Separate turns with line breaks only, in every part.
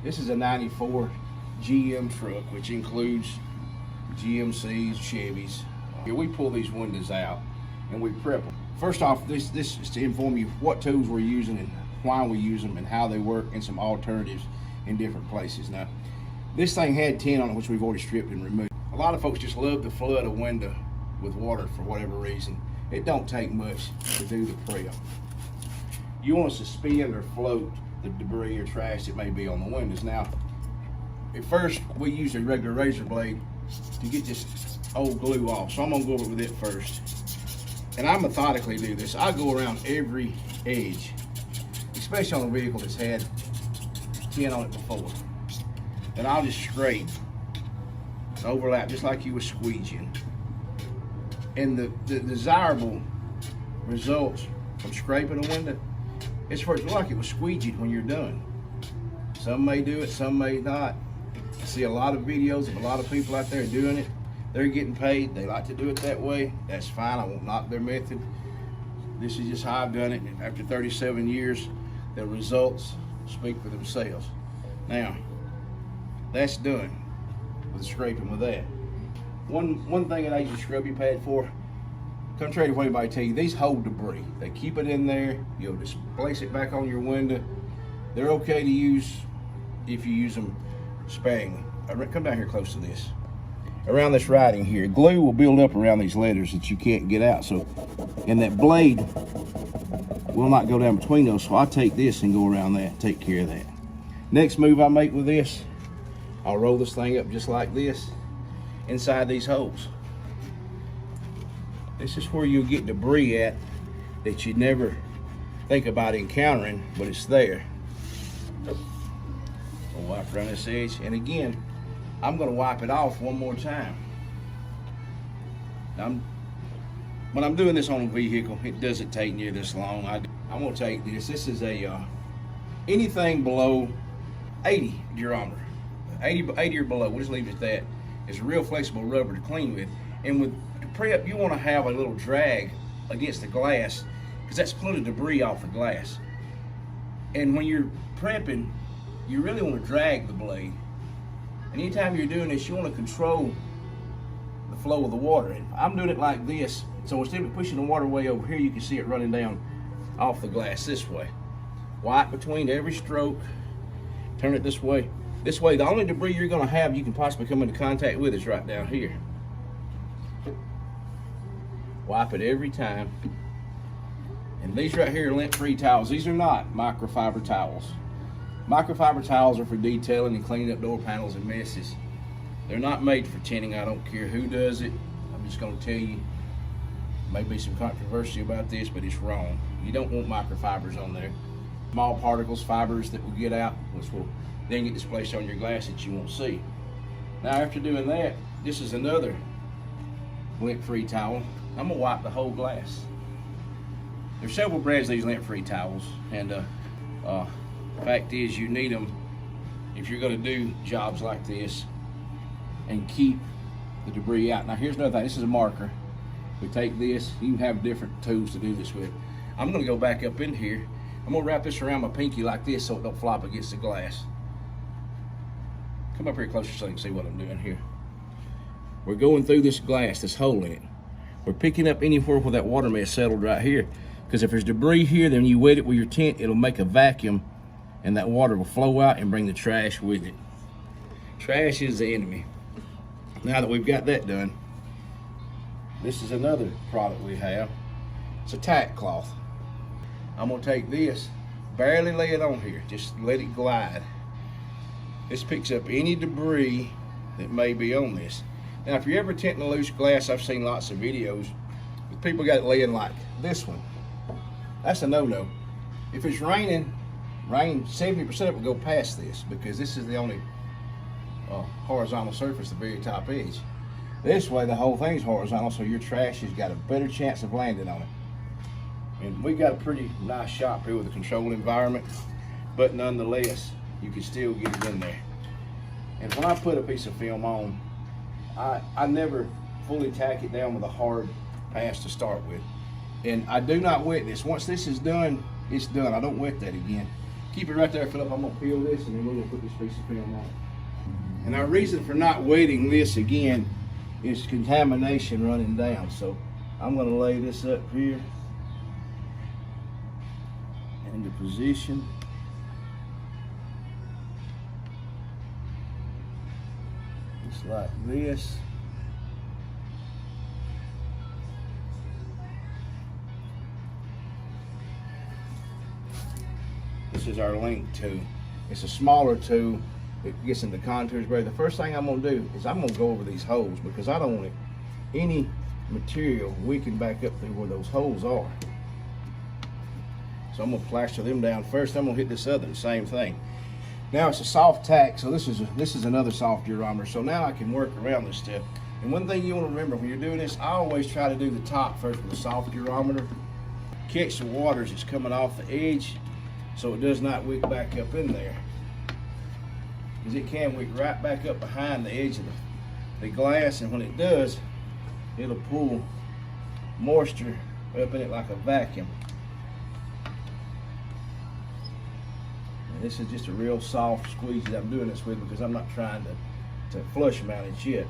This is a 94 GM truck, which includes GMCs, Chevys. Here we pull these windows out and we prep them. First off, this is to inform you what tools we're using and why we use them and how they work, and some alternatives in different places. Now, this thing had tin on it, which we've already stripped and removed. A lot of folks just love to flood a window with water for whatever reason. It don't take much to do the prep. You want to suspend or float the debris or trash that may be on the windows. Now, at first, we use a regular razor blade to get this old glue off. So I'm gonna go over with it first. And I methodically do this. I go around every edge, especially on a vehicle that's had tin on it before. And I'll just scrape, overlap, just like you were squeegeeing. And the desirable results from scraping a window, it's for it to look like it was squeegeed when you're done. Some may do it, some may not. I see a lot of videos of a lot of people out there doing it. They're getting paid. They like to do it that way. That's fine. I won't knock their method. This is just how I've done it. After 37 years, the results speak for themselves. Now, that's done with scraping with that. One thing that I use a scrubby pad for, contrary to what anybody tell you, these hold debris. They keep it in there. You'll just place it back on your window. They're okay to use if you use them sparingly. Come down here close to this. Around this writing here, glue will build up around these letters that you can't get out. So, and that blade will not go down between those. So I take this and go around that, take care of that. Next move I make with this, I'll roll this thing up just like this inside these holes. This is where you'll get debris at that you never think about encountering, but it's there. I'll wipe around this edge, and again, I'm going to wipe it off one more time. Now, when I'm doing this on a vehicle, it doesn't take near this long. I'm going to take this. This is a anything below 80 durometer, 80 or below. We'll just leave it at that. It's a real flexible rubber to clean with, and with prep, you want to have a little drag against the glass because that's pulling the debris off the glass. And when you're prepping, you really want to drag the blade. And anytime you're doing this, you want to control the flow of the water. And I'm doing it like this, so instead of pushing the water way over here, you can see it running down off the glass this way. Wipe between every stroke, turn it this way. This way, the only debris you're going to have you can possibly come into contact with is right down here. Wipe it every time. And these right here are lint-free towels. These are not microfiber towels. Microfiber towels are for detailing and cleaning up door panels and messes. They're not made for tinting. I don't care who does it. I'm just going to tell you, there may be some controversy about this, but it's wrong. You don't want microfibers on there. Small particles, fibers that will get out, which will then get displaced on your glass that you won't see. Now, after doing that, this is another lint-free towel. I'm gonna wipe the whole glass. There's several brands of these lint-free towels, and the fact is you need them if you're gonna do jobs like this and keep the debris out. Now here's another thing, this is a marker. We take this, you can have different tools to do this with. I'm gonna go back up in here. I'm gonna wrap this around my pinky like this so it don't flop against the glass. Come up here closer so you can see what I'm doing here. We're going through this glass, this hole in it. We're picking up anywhere where that water may have settled right here. Because if there's debris here, then you wet it with your tint, it'll make a vacuum and that water will flow out and bring the trash with it. Trash is the enemy. Now that we've got that done, this is another product we have. It's a tack cloth. I'm gonna take this, barely lay it on here, just let it glide. This picks up any debris that may be on this. Now, if you're ever tinting a loose glass, I've seen lots of videos, but people got it laying like this one. That's a no-no. If it's raining, rain 70% of it will go past this because this is the only horizontal surface, the very top edge. This way, the whole thing's horizontal, so your trash has got a better chance of landing on it. And we got a pretty nice shop here with a controlled environment, but nonetheless, you can still get it in there. And when I put a piece of film on, I never fully tack it down with a hard pass to start with. And I do not wet this. Once this is done, it's done. I don't wet that again. Keep it right there, Philip. I'm gonna peel this and then we're gonna put this piece of film on it. And our reason for not wetting this again is contamination running down. So I'm gonna lay this up here into position. Just like this. This is our link tool. It's a smaller tool. It gets into contours better. The first thing I'm gonna do is I'm gonna go over these holes because I don't want any material wicking back up through where those holes are. So I'm gonna plaster them down first. I'm gonna hit this other, same thing. Now it's a soft tack, so this is another soft durometer. So now I can work around this stuff. And one thing you want to remember when you're doing this, I always try to do the top first with a soft durometer. Catch the water as it's coming off the edge, so it does not wick back up in there. Because it can wick right back up behind the edge of the glass, and when it does, it'll pull moisture up in it like a vacuum. And this is just a real soft squeeze that I'm doing this with because I'm not trying to flush mount it yet.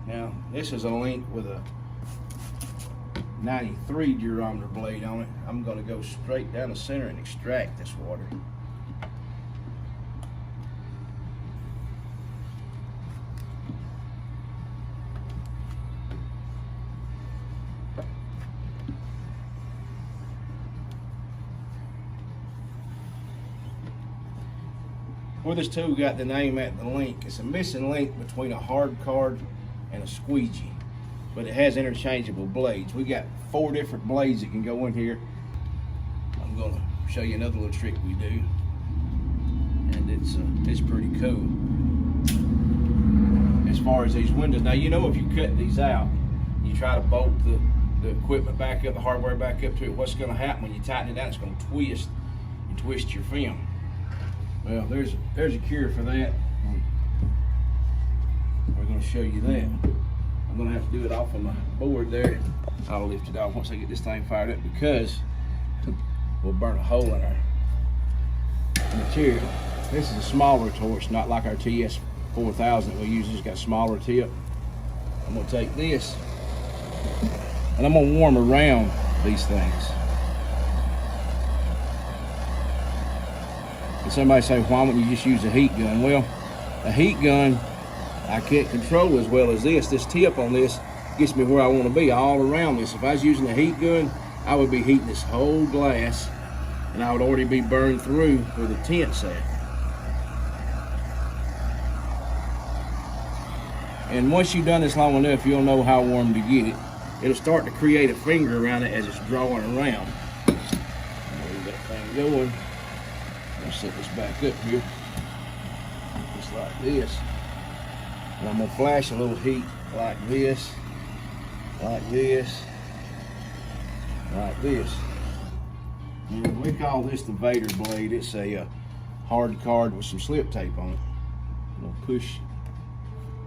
Now, this is a link with a 93 durometer blade on it. I'm going to go straight down the center and extract this water. Where this tool got the name at the link, it's a missing link between a hard card and a squeegee, but it has interchangeable blades. We got 4 different blades that can go in here. I'm gonna show you another little trick we do, and it's pretty cool. As far as these windows, now you know if you cut these out, you try to bolt the equipment back up, the hardware back up to it, what's gonna happen when you tighten it down? It's gonna twist your film. Well, there's a cure for that. We're going to show you that. I'm going to have to do it off of my board there. I'll lift it off once I get this thing fired up because we'll burn a hole in our material. This is a smaller torch, not like our TS 4000 that we use. It's got a smaller tip. I'm going to take this and I'm going to warm around these things. And somebody say, why wouldn't you just use a heat gun? Well, a heat gun I can't control as well as this. This tip on this gets me where I want to be all around this. If I was using a heat gun, I would be heating this whole glass and I would already be burned through where the tint's at. And once you've done this long enough, you'll know how warm to get it. It'll start to create a finger around it as it's drawing around. Move that thing going. I'll set this back up here, just like this. And I'm gonna flash a little heat like this, like this, like this. And we call this the Vader blade. It's a hard card with some slip tape on it. I'm gonna push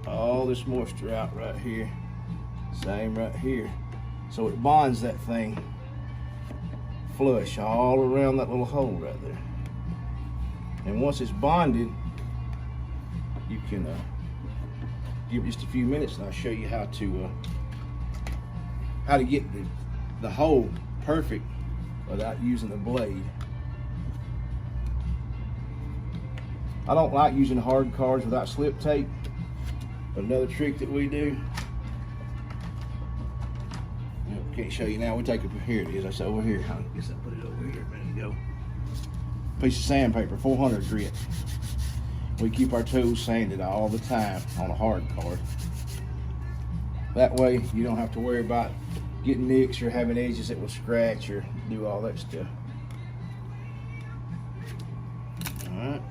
all this moisture out right here, same right here, so it bonds that thing flush all around that little hole right there. And once it's bonded, you can give it just a few minutes and I'll show you how to get the hole perfect without using the blade. I don't like using hard cards without slip tape, but another trick that we do, can't show you now, we take it, here it is, I said over here, I guess I put it over here a minute ago. Piece of sandpaper, 400 grit. We keep our tools sanded all the time on a hard card. That way you don't have to worry about getting nicks or having edges that will scratch or do all that stuff. All right.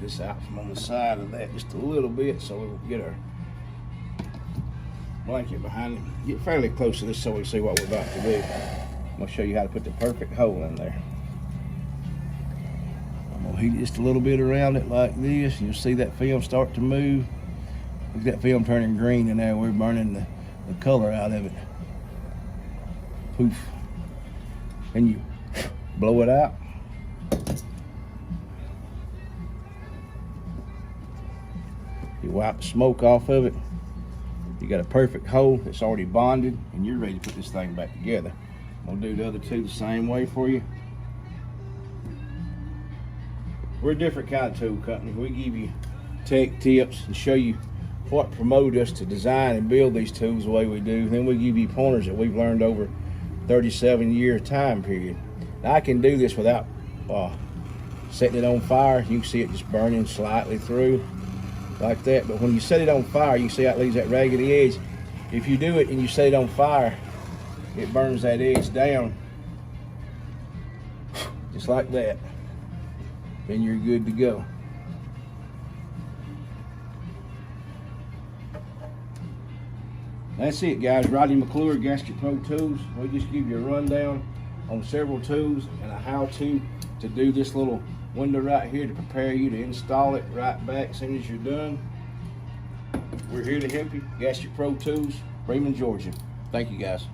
this out from on the side of that just a little bit so we will get our blanket behind it. Get fairly close to this so we can see what we're about to do. I'm going to show you how to put the perfect hole in there. I'm going to heat it just a little bit around it like this. You'll see that film start to move. Look at that film turning green, and now we're burning the color out of it. Poof. And you blow it out. You wipe the smoke off of it. You got a perfect hole that's already bonded, and you're ready to put this thing back together. I'm gonna do the other two the same way for you. We're a different kind of tool company. We give you tech tips and show you what promoted us to design and build these tools the way we do. Then we give you pointers that we've learned over 37-year time period. Now I can do this without setting it on fire. You can see it just burning slightly through like that. But when you set it on fire, you can see how it leaves that raggedy edge. If you do it and you set it on fire, it burns that edge down just like that. Then you're good to go. That's it, guys. Rodney McClure, Gasket Pro Tools. We just give you a rundown on several tools and a how-to do this little window right here to prepare you to install it right back as soon as you're done. We're here to help you. Gasket Pro Tools, Bremen, Georgia. Thank you, guys.